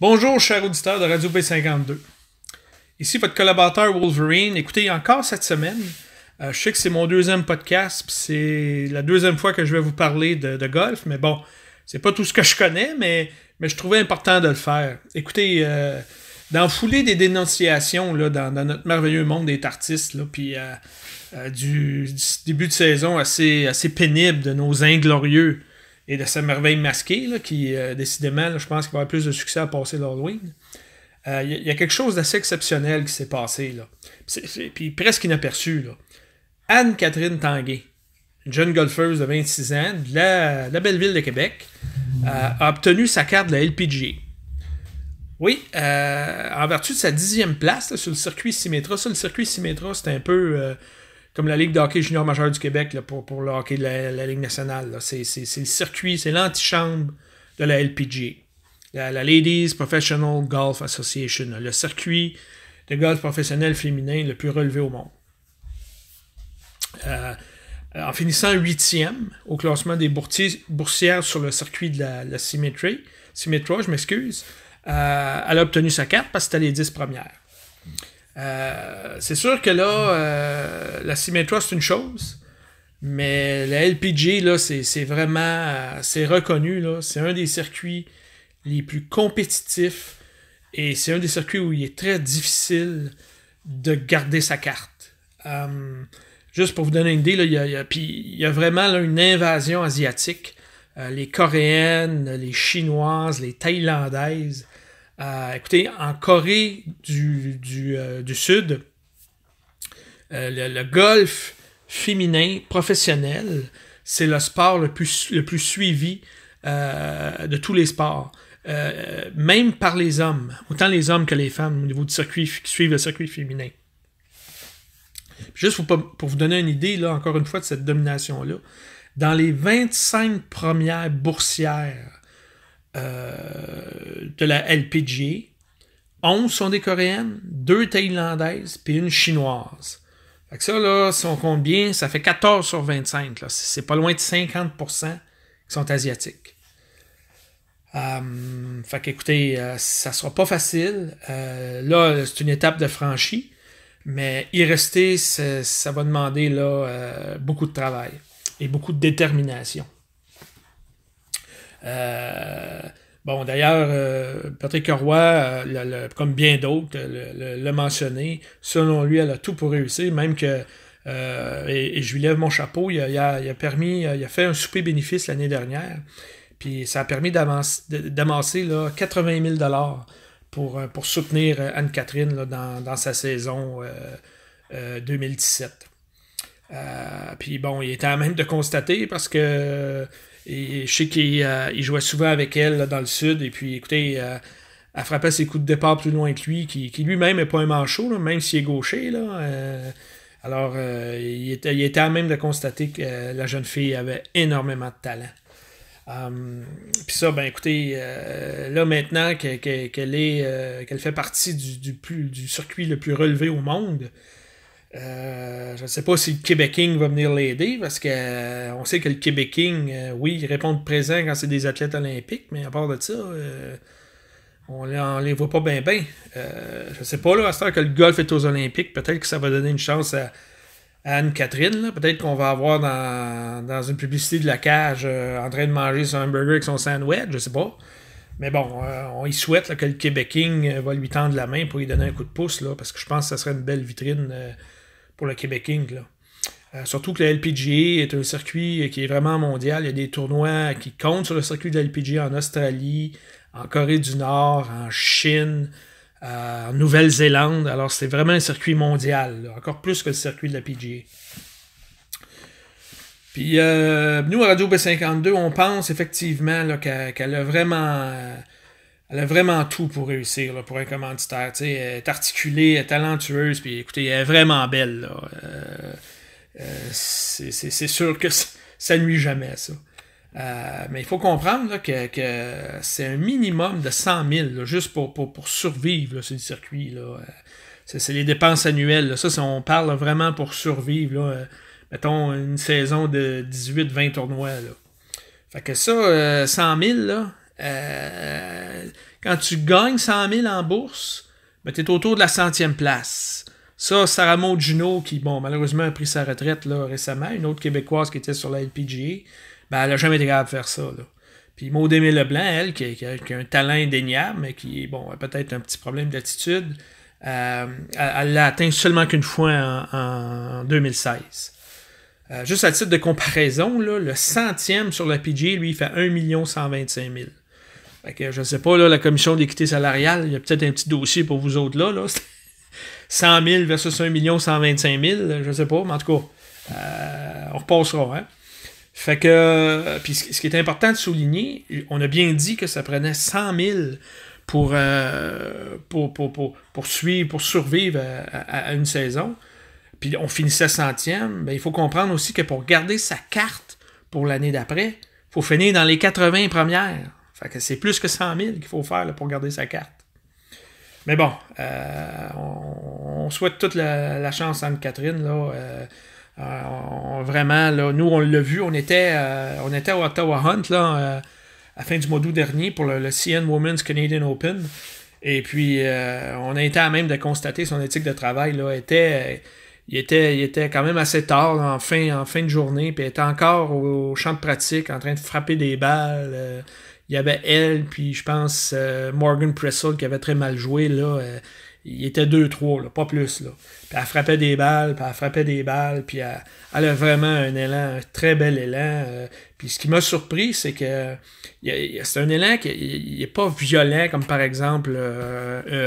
Bonjour, chers auditeurs de Radio B52. Ici votre collaborateur Wolverine. Écoutez, encore cette semaine, je sais que c'est mon deuxième podcast, puis c'est la deuxième fois que je vais vous parler de golf, mais bon, c'est pas tout ce que je connais, mais je trouvais important de le faire. Écoutez, dans la foulée des dénonciations là, dans notre merveilleux monde des artistes, là, puis du début de saison assez pénible de nos inglorieux et de sa merveille masquée, là, qui, décidément, là, je pense qu'il va avoir plus de succès à passer l'Halloween. Il y a quelque chose d'assez exceptionnel qui s'est passé, là. Puis presque inaperçu, là. Anne-Catherine Tanguay, une jeune golfeuse de 26 ans de la belle ville de Québec, a obtenu sa carte de la LPGA. Oui, en vertu de sa 10e place là, sur le circuit Symetra. Ça, le circuit Symetra, c'est un peu comme la Ligue de hockey junior majeur du Québec là, pour le hockey de la Ligue nationale. C'est le circuit, c'est l'antichambre de la LPGA. La Ladies Professional Golf Association, là, le circuit de golf professionnel féminin le plus relevé au monde. En finissant 8e au classement des boursières sur le circuit de la Symetra, je m'excuse, elle a obtenu sa carte parce que c'était les 10 premières. C'est sûr que là, la Symetra, c'est une chose, mais la LPGA, là, c'est vraiment, c'est reconnu, là, c'est un des circuits les plus compétitifs et c'est un des circuits où il est très difficile de garder sa carte. Juste pour vous donner une idée, là, il y a vraiment là, une invasion asiatique. Les Coréennes, les Chinoises, les Thaïlandaises. Écoutez, en Corée du Sud, le golf féminin professionnel, c'est le sport le plus suivi de tous les sports. Même par les hommes, autant les hommes que les femmes au niveau du circuit qui suivent le circuit féminin. Juste pour vous donner une idée, là, encore une fois, de cette domination-là, dans les 25 premières boursières de la LPGA, 11 sont des Coréennes, 2 Thaïlandaises, puis une Chinoise. Fait que ça, là, si on compte bien, ça fait 14 sur 25. Là. C'est pas loin de 50% qui sont asiatiques. Fait qu'écoutez, ça sera pas facile. Là, c'est une étape de franchie. Mais y rester, ça va demander là, beaucoup de travail et beaucoup de détermination. Bon, d'ailleurs, Patrick Roy, comme bien d'autres, l'a mentionné. Selon lui, elle a tout pour réussir, même que, et je lui lève mon chapeau, il a fait un souper bénéfice l'année dernière, puis ça a permis d'amasser là, 80 000 pour soutenir Anne-Catherine là, dans sa saison 2017. Puis bon, il était à même de constater parce que je sais qu'il jouait souvent avec elle là, dans le sud, et puis écoutez, elle frappait ses coups de départ plus loin que lui, qui lui-même n'est pas un manchot, là, même s'il est gaucher. Là, alors, il était à même de constater que la jeune fille avait énormément de talent. Puis ça, ben écoutez, là maintenant qu'elle fait partie du circuit le plus relevé au monde, je ne sais pas si le Québec King va venir l'aider, parce que on sait que le Québec King, oui, ils répondent présent quand c'est des athlètes olympiques, mais à part de ça, on les voit pas bien. Je sais pas, là, à ce temps que le golf est aux Olympiques, peut-être que ça va donner une chance à Anne-Catherine, peut-être qu'on va avoir dans une publicité de la cage en train de manger son hamburger avec son sandwich, je sais pas. Mais bon, on y souhaite là, que le Québec King va lui tendre la main pour lui donner un coup de pouce, là, parce que je pense que ça serait une belle vitrine pour le Québec King. Là. Surtout que la LPGA est un circuit qui est vraiment mondial. Il y a des tournois qui comptent sur le circuit de la LPGA en Australie, en Corée du Nord, en Chine, en Nouvelle-Zélande. Alors, c'est vraiment un circuit mondial, là, encore plus que le circuit de la PGA. Puis, nous, à Radio B52, on pense effectivement là, qu'elle a vraiment tout pour réussir, là, pour un commanditaire. Elle est articulée, elle est talentueuse, puis écoutez, elle est vraiment belle. Là. C'est sûr que ça nuit jamais, ça. Mais il faut comprendre là, que c'est un minimum de 100 000 là, juste pour survivre là, sur le circuit. Là. C'est les dépenses annuelles. Là. Ça, on parle là, vraiment pour survivre. Là. Mettons une saison de 18-20 tournois. Là. Fait que ça, 100 000, là, Quand tu gagnes 100 000 en bourse, ben, tu es autour de la 100e place. Ça, Sarah Maud Junot, qui, bon, malheureusement, a pris sa retraite là, récemment, une autre Québécoise qui était sur la LPGA, ben, elle n'a jamais été capable de faire ça. Là. Puis Maud Aimée Leblanc, elle, qui a un talent indéniable, mais qui, bon, a peut-être un petit problème d'attitude, elle l'a atteint seulement qu'une fois en 2016. Juste à titre de comparaison, là, le 100e sur la PGA, lui, il fait 1 125 000. Fait que, je ne sais pas, là, la commission d'équité salariale, il y a peut-être un petit dossier pour vous autres là. 100 000 versus 1 125 000, je ne sais pas, mais en tout cas, on repassera. Hein? Fait que, puis ce qui est important de souligner, on a bien dit que ça prenait 100 000 pour survivre à une saison. Puis on finissait 100e. Ben, il faut comprendre aussi que pour garder sa carte pour l'année d'après, il faut finir dans les 80 premières. Fait que c'est plus que 100 000 qu'il faut faire là, pour garder sa carte. Mais bon, on souhaite toute la chance à Anne-Catherine. Vraiment, là, nous, on l'a vu, on était au Ottawa Hunt là, à la fin du mois d'août dernier pour le CN Women's Canadian Open. Et puis, on a été à même de constater son éthique de travail. Là, il était quand même assez tard, là, en fin de journée, puis il était encore au champ de pratique en train de frapper des balles. Il y avait elle, puis je pense Morgan Pressel qui avait très mal joué. Là, il était 2-3, là, pas plus. Là. Puis elle frappait des balles, puis elle a vraiment un élan, un très bel élan. Puis ce qui m'a surpris, c'est que c'est un élan qui n'est pas violent, comme par exemple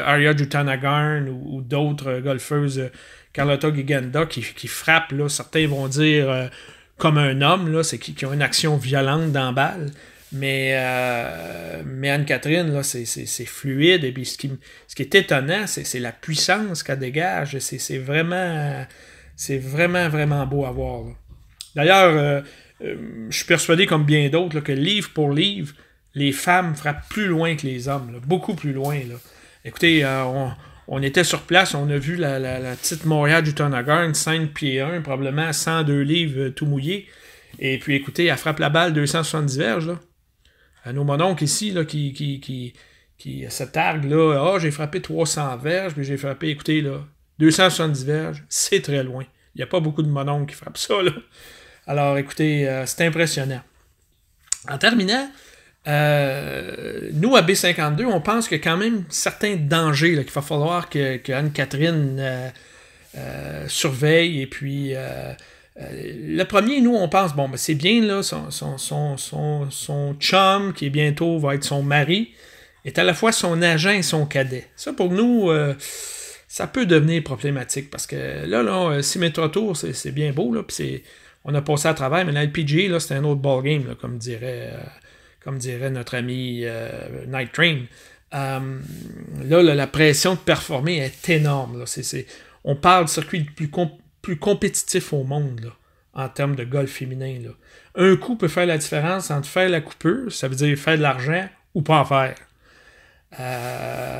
Arya Jutanagarn ou d'autres golfeuses, Carlota Giganda, qui frappent, là, certains vont dire comme un homme, là, c'est qui ont une action violente dans la balle. Mais Anne-Catherine, là, c'est fluide. Et puis ce qui est étonnant, c'est la puissance qu'elle dégage. C'est vraiment, vraiment beau à voir. Là. D'ailleurs, je suis persuadé, comme bien d'autres, là, que livre pour livre, les femmes frappent plus loin que les hommes. Là, beaucoup plus loin. Là. Écoutez, on était sur place, on a vu la petite Montréal Jutanagarn, 5 pieds 1, probablement 102 livres tout mouillé. Et puis écoutez, elle frappe la balle 270 verges. Là. À nos mononcles ici, là, qui se targuent, là, ah, j'ai frappé 300 verges, puis j'ai frappé, écoutez, là, 270 verges, c'est très loin. Il n'y a pas beaucoup de mononcles qui frappent ça, là. Alors, écoutez, c'est impressionnant. En terminant, nous, à B52, on pense qu'il y a quand même certains dangers là, qu'il va falloir que Anne-Catherine surveille, et puis... le premier, nous, on pense, bon, ben, c'est bien, là, son chum, qui bientôt va être son mari, est à la fois son agent et son cadet. Ça, pour nous, ça peut devenir problématique, parce que là 6 mètres tour, c'est bien beau, là, puis on a passé à travers, mais la LPGA, là, c'est un autre ballgame, là, comme dirait notre ami Night Train. Là, la pression de performer est énorme, là. On parle de circuit le plus compétitif au monde, là, en termes de golf féminin. Là. Un coup peut faire la différence entre faire la coupure, ça veut dire faire de l'argent, ou pas en faire.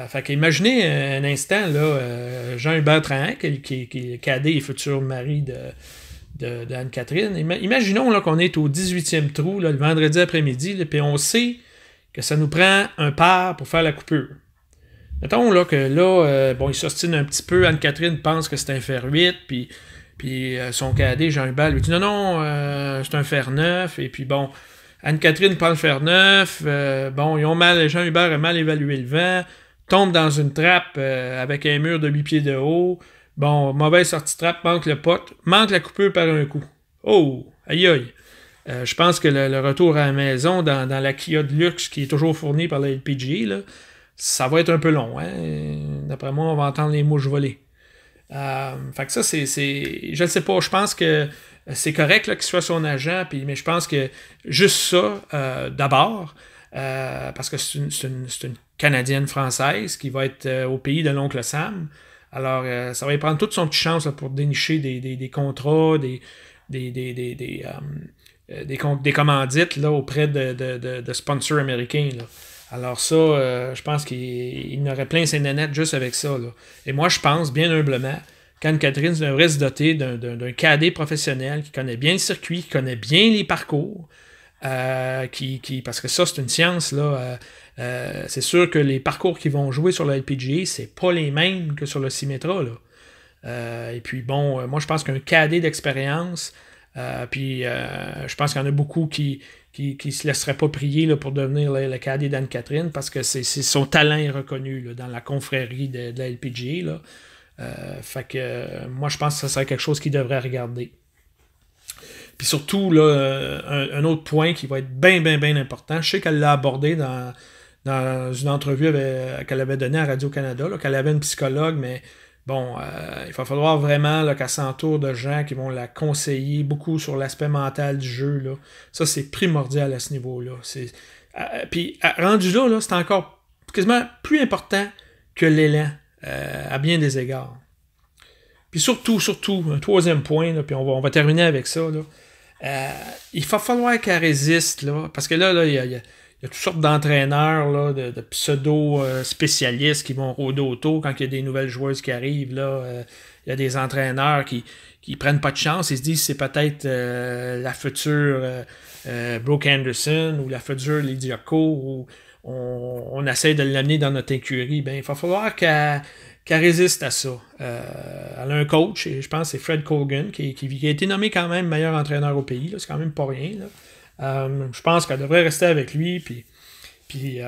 Fait qu'imaginez un instant, là, Jean-Hubert Trahan, qui est cadet et futur mari d'Anne-Catherine. Imaginons là, qu'on est au 18e trou, là, le vendredi après-midi, puis on sait que ça nous prend un par pour faire la coupure. Mettons là, que là, bon, il s'ostine un petit peu, Anne-Catherine pense que c'est un fer 8, puis son cadet, Jean-Hubert, lui dit non, c'est un fer 9, et puis bon, Anne-Catherine prend le fer 9, bon, Jean-Hubert a mal évalué le vent, tombe dans une trappe avec un mur de 8 pieds de haut, bon, mauvaise sortie de trappe, manque le pot, manque la coupure par un coup. Oh, aïe aïe. Je pense que le retour à la maison dans la Kia de luxe qui est toujours fournie par la LPGA, là, ça va être un peu long. Hein? D'après moi, on va entendre les mouches voler. Fait que ça, je ne sais pas. Je pense que c'est correct là, qu'il soit son agent, mais je pense que juste ça, d'abord, parce que c'est une Canadienne-Française qui va être au pays de l'oncle Sam. Alors, ça va y prendre toute son petite chance là, pour dénicher des contrats, des commandites là, auprès de sponsors américains. Là. Alors ça, je pense qu'il aurait plein ses nénettes juste avec ça. Là. Et moi, je pense, bien humblement, qu'Anne-Catherine devrait se doter d'un cadet professionnel qui connaît bien le circuit, qui connaît bien les parcours, parce que ça, c'est une science, là. C'est sûr que les parcours qu'ils vont jouer sur le LPGA, c'est pas les mêmes que sur le Symetra, là. Et puis bon, moi je pense qu'un cadet d'expérience, je pense qu'il y en a beaucoup qui se laisseraient pas prier là, pour devenir le cadet d'Anne-Catherine, parce que son talent est reconnu là, dans la confrérie de la LPGA, là. Fait que moi je pense que ce serait quelque chose qu'il devrait regarder. Puis surtout, là, un autre point qui va être bien, bien, bien important, je sais qu'elle l'a abordé dans une entrevue qu'elle avait donnée à Radio-Canada, là, qu'elle avait une psychologue, mais bon, il va falloir vraiment là, qu'elle s'entoure de gens qui vont la conseiller beaucoup sur l'aspect mental du jeu. Là. Ça, c'est primordial à ce niveau-là. Puis, rendu là, c'est encore quasiment plus important que l'élan, à bien des égards. Puis surtout, un troisième point, là, puis on va terminer avec ça, là. Il va falloir qu'elle résiste, là, parce que là, il y a toutes sortes d'entraîneurs, là, de pseudo-spécialistes qui vont rôder autour quand il y a des nouvelles joueuses qui arrivent. Là, il y a des entraîneurs qui prennent pas de chance. Ils se disent que c'est peut-être la future Brooke Anderson ou la future Lydia Ko, ou on essaie de l'amener dans notre écurie. Ben, il va falloir qu'elle résiste à ça. Elle a un coach, et je pense que c'est Fred Colgan, qui a été nommé quand même meilleur entraîneur au pays. Là, c'est quand même pas rien. Là. Je pense qu'elle devrait rester avec lui, puis tu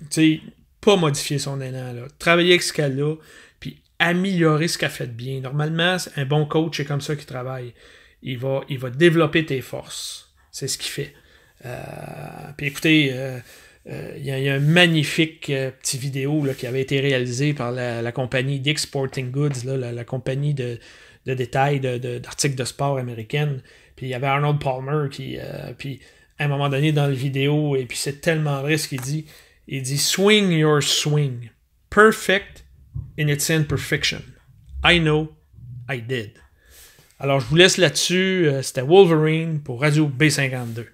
sais, pas modifier son élan, là. Travailler avec ce qu'elle a, puis améliorer ce qu'elle fait de bien. Normalement, un bon coach, c'est comme ça qu'il travaille. Il va développer tes forces. C'est ce qu'il fait. Puis écoutez, il y a un magnifique petit vidéo là, qui avait été réalisé par la compagnie Dick's Sporting Goods, là, la compagnie de détail d'articles de sport américaine. Puis il y avait Arnold Palmer puis à un moment donné dans la vidéo, et puis c'est tellement vrai ce qu'il dit. Il dit « Swing your swing. Perfect in its imperfection. I know, I did. » Alors je vous laisse là-dessus. C'était Wolverine pour Radio B52.